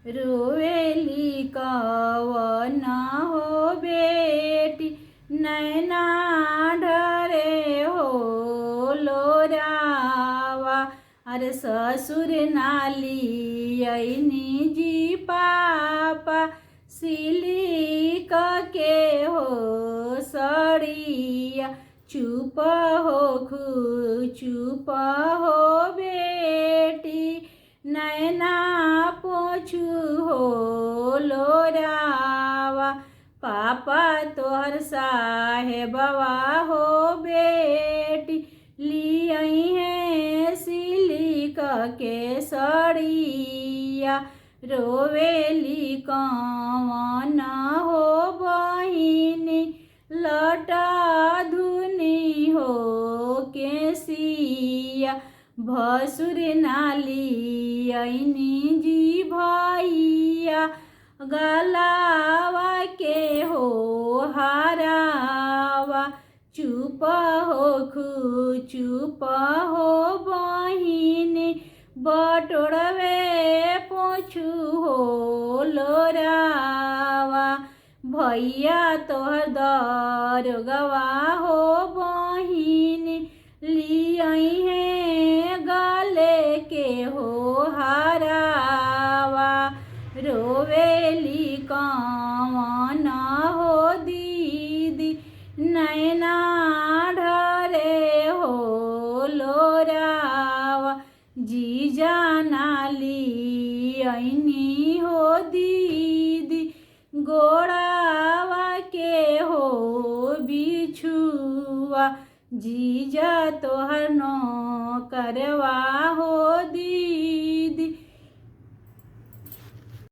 रोवेली कवन हो बेटी नैना ढरे हो लोरावा। अरे ससुर नाली ऐनी जी पापा सिलिक के हो सड़िया। चुप हो बेटी नैना पोछू हो लोरावा। पापा तोहर साहेबवा हो बेटी लियई है सिलिक के सड़िया। रोवेली कवन हो बहिनी लटा धुनी हो केसिया। भसुर नाली ऐनी जी भैया गलावा के हो हारावा। चुप हो बहिनी बटोरवे पोछू हो लोरावा। भैया तोहर दरोगवा हो बहिनी लियई है गले के हो हारावा। रोवेली कवन हो दीदी नैना ढरे हो लोरावा। जीजा नाली ऐनी हो दीदी गोड़ावा के हो बिछुआ। जीजा तोहर नो करवा हो दी